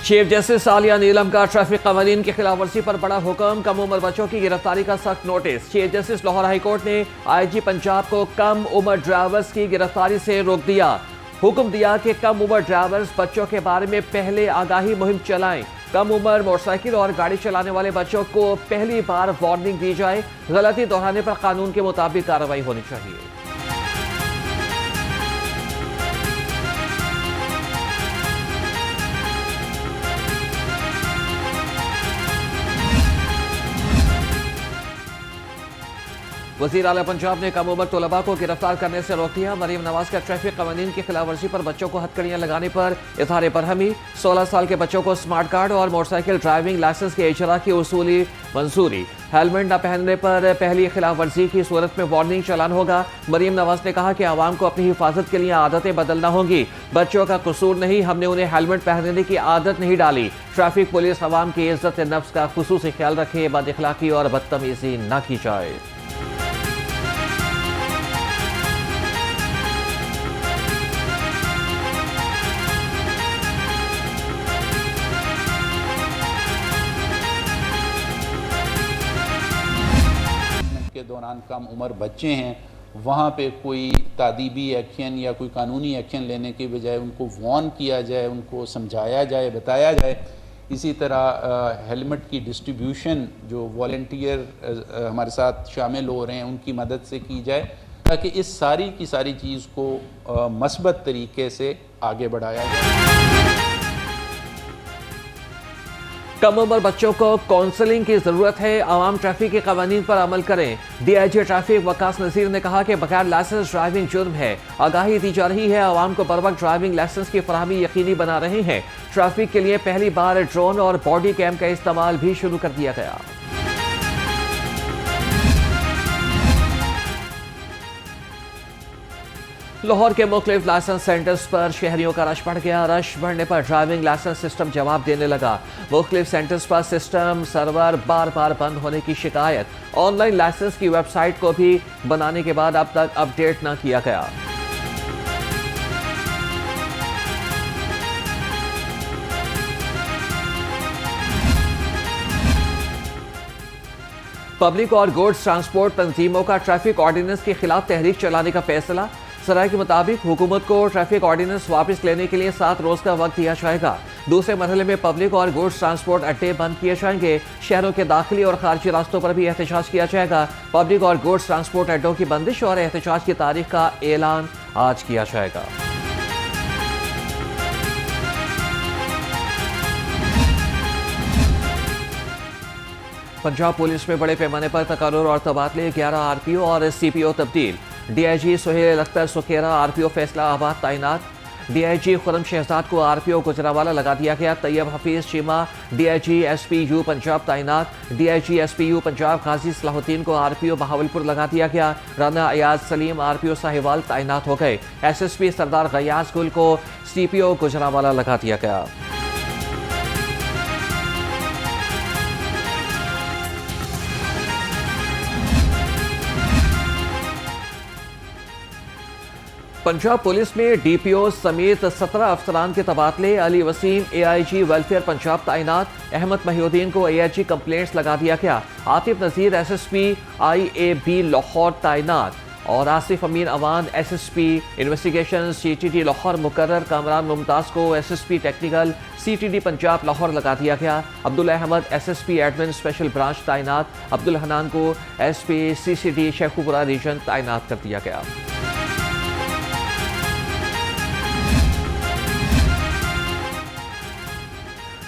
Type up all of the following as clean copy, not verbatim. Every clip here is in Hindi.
चीफ जस्टिस आलिया नीलम का ट्रैफिक कानून की खिलाफ वर्जी पर बड़ा हुक्म, कम उम्र बच्चों की गिरफ्तारी का सख्त notice. Chief justice Lahore high court ने IG पंजाब को कम उम्र ड्राइवर्स की गिरफ्तारी से रोक दिया। हुक्म दिया कि कम उम्र ड्राइवर्स बच्चों के बारे में पहले आगाही मुहिम चलाएं। कम उम्र मोटरसाइकिल और गाड़ी चलाने वाले बच्चों को पहली बार वार्निंग दी जाए। गलती दोहराने पर कानून के मुताबिक कार्रवाई होनी चाहिए। वज़ीर आला पंजाब ने कम उम्र तलबा को गिरफ्तार करने से रोक दिया। मरीम नवाज का ट्रैफिक कानून की खिलाफ वर्जी पर बच्चों को हथकड़ियां लगाने पर इज़हार बरहमी। 16 साल के बच्चों को स्मार्ट कार्ड और मोटरसाइकिल ड्राइविंग लाइसेंस के इजरा की उसूली मंजूरी। हेलमेट न पहनने पर पहली खिलाफ वर्जी की सूरत में वार्निंग चालान होगा। मरीम नवाज ने कहा कि आवाम को अपनी हिफाजत के लिए आदतें बदलना होंगी। बच्चों का कसूर नहीं, हमने उन्हें हेलमेट पहनने की आदत नहीं डाली। ट्रैफिक पुलिस आवाम की इज्जत नफ्स का खुसूसी ख्याल रखे, बद इखलाकी और बदतमीजी न की जाए। के दौरान कम उम्र बच्चे हैं, वहाँ पे कोई तादीबी एक्शन या कोई कानूनी एक्शन लेने के बजाय उनको वार्न किया जाए, उनको समझाया जाए, बताया जाए। इसी तरह हेलमेट की डिस्ट्रीब्यूशन जो वॉलंटियर हमारे साथ शामिल हो रहे हैं उनकी मदद से की जाए, ताकि इस सारी की सारी चीज़ को मस्बत तरीके से आगे बढ़ाया जाए। कम उम्र बच्चों को काउंसलिंग की जरूरत है, आवाम ट्रैफिक के कानून पर अमल करें। DIG ट्रैफिक वकास नजीर ने कहा कि बगैर लाइसेंस ड्राइविंग जुर्म है। आगाही दी जा रही है, आवाम को बर वक्त ड्राइविंग लाइसेंस की फराहमी यकीनी बना रहे हैं। ट्रैफिक के लिए पहली बार ड्रोन और बॉडी कैम का इस्तेमाल भी शुरू कर दिया गया। लाहौर के मुख्तलिफ लाइसेंस सेंटर्स पर शहरियों का रश बढ़ गया। रश बढ़ने पर ड्राइविंग लाइसेंस सिस्टम जवाब देने लगा। मुख्तलिफ सेंटर्स पर सिस्टम सर्वर बार बार बंद होने की शिकायत। ऑनलाइन लाइसेंस की वेबसाइट को भी बनाने के बाद अब तक अपडेट न किया गया। पब्लिक और गुड्स ट्रांसपोर्ट तंजीमों का ट्रैफिक ऑर्डिनेंस के खिलाफ तहरीक चलाने का फैसला। सराय के मुताबिक हुकूमत को ट्रैफिक ऑर्डिनेंस वापस लेने के लिए 7 रोज का वक्त दिया जाएगा। दूसरे मरहले में पब्लिक और गुड्स ट्रांसपोर्ट अड्डे बंद किए जाएंगे। शहरों के दाखिली और खारजी रास्तों पर भी एहतजाज किया जाएगा। पब्लिक और गुड्स ट्रांसपोर्ट अड्डों की बंदिश और एहतजाज की तारीख का ऐलान आज किया जाएगा। पंजाब पुलिस में बड़े पैमाने पर तकर्रुर और तबादले। 11 RPO और CPO तब्दील। DIG सुहेल अख्तर सुखेरा RPO फैसलाबाद तैनात। DIG खुरम शहजाद को RPO गुजरावाला लगा दिया गया। तैयब हफीज चीमा DIG SPU पंजाब तैनात। DIG SPU पंजाब गाजी सलाहुद्दीन को RPO बहावलपुर लगा दिया गया। राना अयाज सलीम RPO साहिवाल तैनात हो गए। SSP सरदार गयास गुल को CPO गुजरावाला लगा दिया गया। पंजाब पुलिस में DPO समेत 17 अफसरान के तबादले। अली वसीम AIG वेलफेयर पंजाब तैनात। अहमद महिउद्दीन को AIG कंप्लेंट्स लगा दिया गया। आतिफ नज़ीर SSP IAB लाहौर तैनात और Asif Amin Awan SSP investigation CTD Lahore मुकर्रर। कामरान मुमताज़ को SSP technical CTD Punjab Lahore लगा दिया गया। Abdul Ahmad SSP admin special branch तैनात। अब्दुल हनान को SP CCD शेखुपुरा रीजन तैनात कर दिया गया।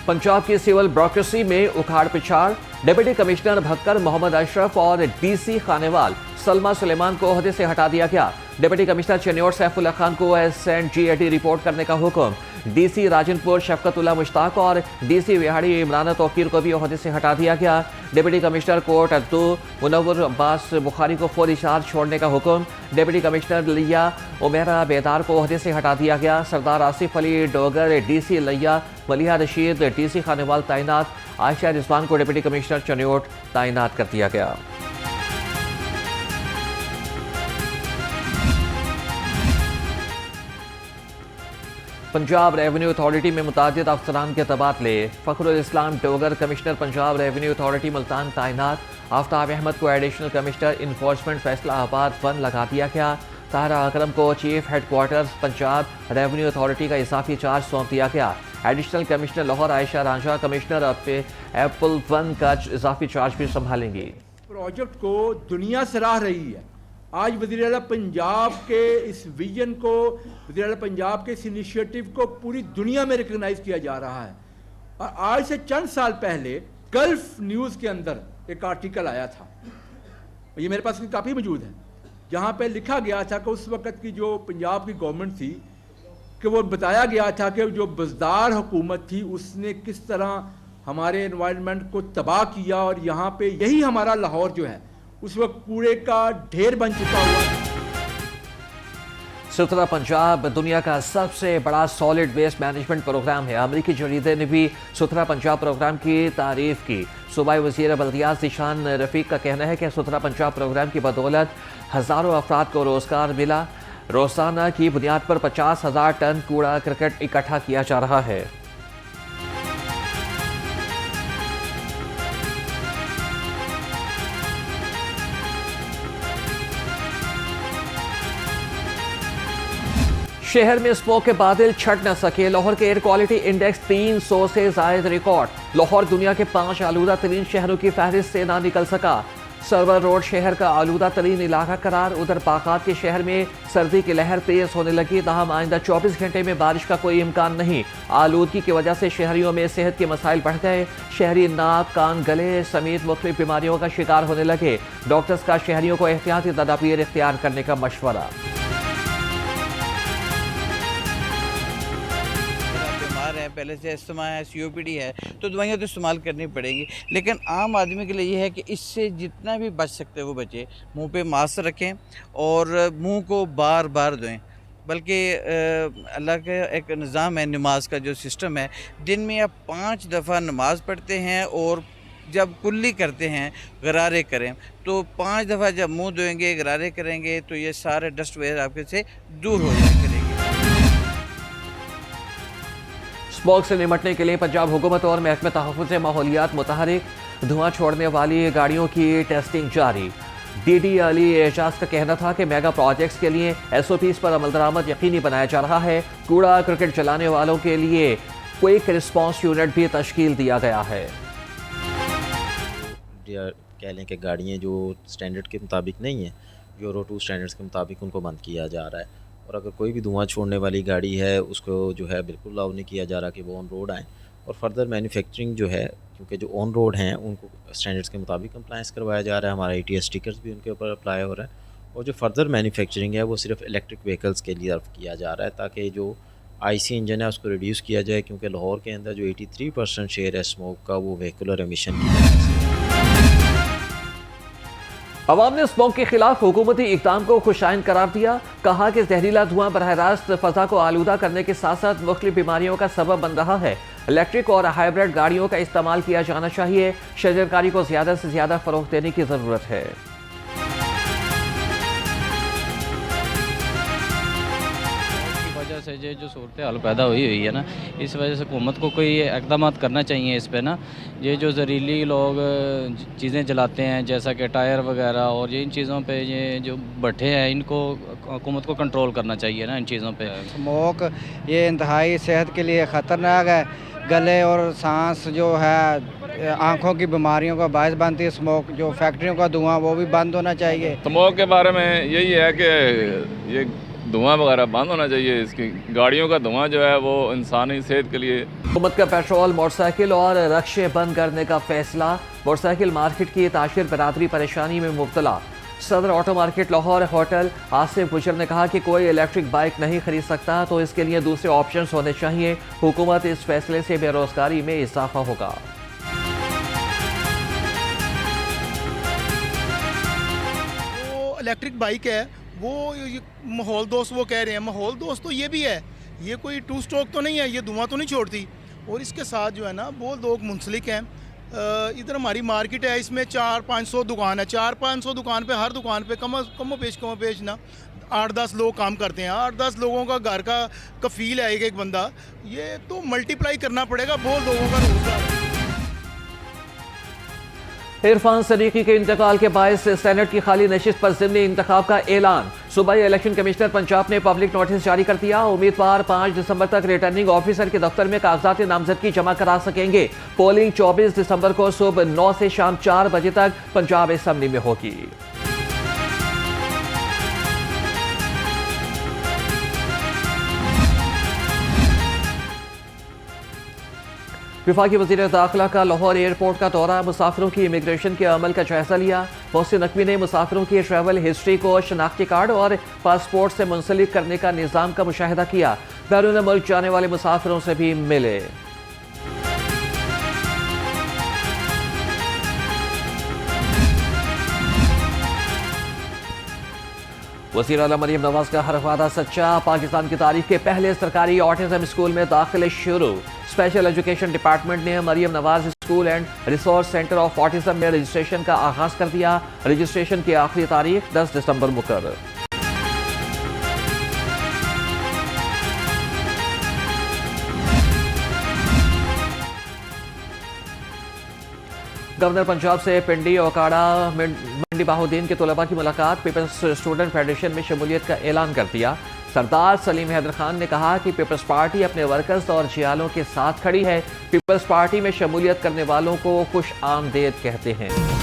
पंजाब की सिविल ब्यूरोक्रेसी में उखाड़ पिछाड़। डिप्टी कमिश्नर भक्कर मोहम्मद अशरफ और DC खानेवाल सलमा सुलेमान को ओहदे से हटा दिया गया। डिप्टी कमिश्नर चन्योर सैफुल्ला खान को SNGAT रिपोर्ट करने का हुक्म। DC राजनपुर शफकतुल्ला मुश्ताक और DC विहाड़ी इमरान तौकीर को भी ओहदे से हटा दिया गया। डिप्टी कमिश्नर कोर्ट अद्दू मुनव्वर अब्बास बुखारी को फौरी चार्ज छोड़ने का हुक्म। डिप्टी कमिश्नर लिया उमेरा बेदार को ओहदे से हटा दिया गया। सरदार आसिफ अली डोगर DC लिया। मलिहा रशीद DC खानेवाल तैनात। आयशा रिजवान को डिप्टी कमिश्नर चन्योट तैनात कर दिया गया। पंजाब रेवेन्यू अथॉरिटी में मुतादिद अफसरान के तबादले। Fakhrul Islam Dogar commissioner Punjab revenue authority Multan तैनात। आफ्ताब अहमद को एडिशनल कमिश्नर इन्फोर्समेंट फैसलाबाद 1 लगा दिया गया। ताहरा अकरम को chief headquarters Punjab revenue authority का इजाफी चार्ज सौंप दिया गया। Additional commissioner Lahore Ayesha Ranjha commissioner Apple 1 का इजाफी चार्ज भी संभालेंगी। प्रोजेक्ट को दुनिया सराह रही है। आज वज़ीर-ए-आला पंजाब के इस विजन को, वज़ीर-ए-आला पंजाब के इस इनिशिएटिव को पूरी दुनिया में रिकग्नाइज किया जा रहा है। और आज से चंद साल पहले गल्फ न्यूज़ के अंदर एक आर्टिकल आया था, ये मेरे पास काफ़ी मौजूद है, जहाँ पे लिखा गया था कि उस वक़्त की जो पंजाब की गवर्नमेंट थी कि वो बताया गया था कि जो बज़दार हुकूमत थी उसने किस तरह हमारे एनवायरनमेंट को तबाह किया और यहाँ पे यही हमारा लाहौर जो है उस वक्त कूड़े का ढेर बन चुका हुआ। सुथरा पंजाब दुनिया का सबसे बड़ा सॉलिड वेस्ट मैनेजमेंट प्रोग्राम है। अमरीकी जरीदे ने भी सुथरा पंजाब प्रोग्राम की तारीफ की। सूबाई वज़ीर बल्दियात ज़ीशान रफ़ीक का कहना है कि सुथरा पंजाब प्रोग्राम की बदौलत हज़ारों अफराद को रोज़गार मिला। रोज़ाना की बुनियाद पर 50,000 टन कूड़ा करकट इकट्ठा किया जा रहा है। शहर में स्मोक के बादल छट न सके। लाहौर के एयर क्वालिटी इंडेक्स 300 से जायद रिकॉर्ड। लाहौर दुनिया के 5 आलूदा तरीन शहरों की फहरिस्त से ना निकल सका। सरवर रोड शहर का आलूदा तरीन इलाका करार। उधर बागात के शहर में सर्दी की लहर तेज होने लगी। ताहम आइंदा 24 घंटे में बारिश का कोई इम्कान नहीं। आलूदगी की वजह से शहरियों में सेहत के मसाइल बढ़ गए। शहरी नाक, कान, गले समेत मुख्तलिफ बीमारियों का शिकार होने लगे। डॉक्टर्स का शहरियों को एहतियाती तदाबीर इख्तियार करने का मशवरा। पहले से अस्थमा है, COPD है, तो दवाइयाँ तो इस्तेमाल करनी पड़ेंगी, लेकिन आम आदमी के लिए ये है कि इससे जितना भी बच सकते हैं वो बचे। मुंह पे मास्क रखें और मुंह को बार बार धोएं। बल्कि अल्लाह का एक निज़ाम है, नमाज का जो सिस्टम है, दिन में आप 5 दफ़ा नमाज पढ़ते हैं और जब कुल्ली करते हैं, गरारे करें, तो 5 दफ़ा जब मुँह धोएंगे, गरारे करेंगे, तो ये सारे डस्ट वेयर आपके से दूर हो जाया करेंगे। स्मोक से निपटने के लिए पंजाब हुकूमत और महकमे तहफ़्फ़ुज़ माहौलियात मुतहरिक। धुआं छोड़ने वाली गाड़ियों की टेस्टिंग जारी। DD अली एजाज का कहना था कि मेगा प्रोजेक्ट्स के लिए SOPs पर अमल दरामद यकीनी बनाया जा रहा है। कूड़ा क्रिकेट जलाने वालों के लिए क्विक रिस्पॉन्स यूनिट भी तश्कील दिया गया है। कह लें कि गाड़ियाँ जो स्टैंडर्ड के मुताबिक नहीं हैं, यूरो 2 स्टैंडर्ड्स के मुताबिक उनको बंद किया जा रहा है। और अगर कोई भी धुआं छोड़ने वाली गाड़ी है उसको जो है बिल्कुल अलाउ नहीं किया जा रहा कि वो ऑन रोड आएँ। और फर्दर मैन्युफैक्चरिंग जो है, क्योंकि जो ऑन रोड हैं उनको स्टैंडर्ड्स के मुताबिक कंप्लायंस करवाया जा रहा है। हमारा ATS स्टिकर्स भी उनके ऊपर अप्लाई हो रहा है। और जो फर्दर मैन्युफैक्चरिंग है वो सिर्फ इलेक्ट्रिक व्हीकल्स के लिए किया जा रहा है, ताकि जो IC इंजन है उसको रिड्यूस किया जाए, क्योंकि लाहौर के अंदर जो 83% शेयर है स्मोक का वो व्हीकुलर एमिशन की वजह से। अवाम ने स्मोक के खिलाफ हुकूमती इक़दाम को खुशाइन करार दिया। कहा कि जहरीला धुआं बरह रास्त फ़ज़ा को आलूदा करने के साथ साथ मुख्तलिफ बीमारियों का सबब बन रहा है। इलेक्ट्रिक और हाइब्रिड गाड़ियों का इस्तेमाल किया जाना चाहिए। शजरकारी को ज़्यादा से ज़्यादा फ़रोग़ देने की ज़रूरत है। से जो सूरत हाल पैदा हुई है ना, इस वजह से हुकूमत को कोई इक़दाम करना चाहिए इस पे ना। ये जो जहरीली लोग चीज़ें जलाते हैं जैसा कि टायर वगैरह, और ये इन चीज़ों पे ये जो भट्ठे हैं इनको हुकूमत को कंट्रोल करना चाहिए ना इन चीज़ों पे। स्मोक ये इंतहाई सेहत के लिए ख़तरनाक है। गले और सांस जो है आँखों की बीमारियों का बायस बनती है। स्मोक जो फैक्ट्रियों का धुआं वो भी बंद होना चाहिए। स्मोक के बारे में यही है कि ये धुआं वगैरह बंद होना चाहिए। इसकी गाड़ियों का धुआं जो है वो इंसानी सेहत के लिए। हुकूमत का पेट्रोल, मोटरसाइकिल और रक्शे बंद करने का फैसला। मोटरसाइकिल मार्केट की ताशिर बरादरी परेशानी में मुब्तला। सदर auto market Lahore hotel Asif गुजर ने कहा कि कोई इलेक्ट्रिक बाइक नहीं खरीद सकता, तो इसके लिए दूसरे ऑप्शंस होने चाहिए। हुकूमत इस फैसले से बेरोजगारी में इजाफा होगा। वो इलेक्ट्रिक बाइक है, वो माहौल दोस्त वो कह रहे हैं। माहौल दोस्त तो ये भी है, ये कोई 2 स्ट्रोक तो नहीं है, ये धुआं तो नहीं छोड़ती। और इसके साथ जो है ना वो लोग मुंसलिक हैं। इधर हमारी मार्केट है, इसमें 400-500 दुकान है। 400-500 दुकान पे हर दुकान पे कम पेश ना 8-10 लोग काम करते हैं, 8-10 लोगों का घर का कफील है एक बंदा, ये तो मल्टीप्लाई करना पड़ेगा, बहुत लोगों का रोजगार है। इरफान सदीकी के इंतकाल के बायस सेनेट की खाली नशिस्त पर ज़िमनी इंतखाब का ऐलान। सूबाई इलेक्शन कमिश्नर पंजाब ने पब्लिक नोटिस जारी कर दिया। उम्मीदवार 5 दिसंबर तक रिटर्निंग ऑफिसर के दफ्तर में कागजात नामजदगी जमा करा सकेंगे। पोलिंग 24 दिसंबर को सुबह 9 से शाम 4 बजे तक पंजाब असेंबली में होगी। विफाकी वज़ीर दाखिला का लाहौर एयरपोर्ट का दौरा, मुसाफिरों की इमिग्रेशन के अमल का जायजा लिया। मोहसिन नकवी ने मुसाफिरों की ट्रैवल हिस्ट्री को शनाख्ती कार्ड और पासपोर्ट से मुंसलिक करने का निज़ाम का मुशाहिदा किया। बैरून मुल्क जाने वाले मुसाफिरों से भी मिले। वज़ीर आला मरियम नवाज का हर वादा सच्चा, पाकिस्तान की तारीख के पहले सरकारी ऑटिज्म स्कूल में दाखिले शुरू। स्पेशल एजुकेशन डिपार्टमेंट ने Maryam Nawaz school and resource centre of autism में रजिस्ट्रेशन का आगाज कर दिया। रजिस्ट्रेशन की आखिरी तारीख 10 दिसंबर मुकर्रर। गवर्नर पंजाब से पिंडी ओकाड़ा मंडी बाहुद्दीन के तलबा की मुलाकात, पीपल्स स्टूडेंट फेडरेशन में शमूलियत का ऐलान कर दिया। सरदार सलीम हैदर खान ने कहा कि पीपल्स पार्टी अपने वर्कर्स और जियालों के साथ खड़ी है। पीपल्स पार्टी में शमूलियत करने वालों को खुश आमदेद कहते हैं।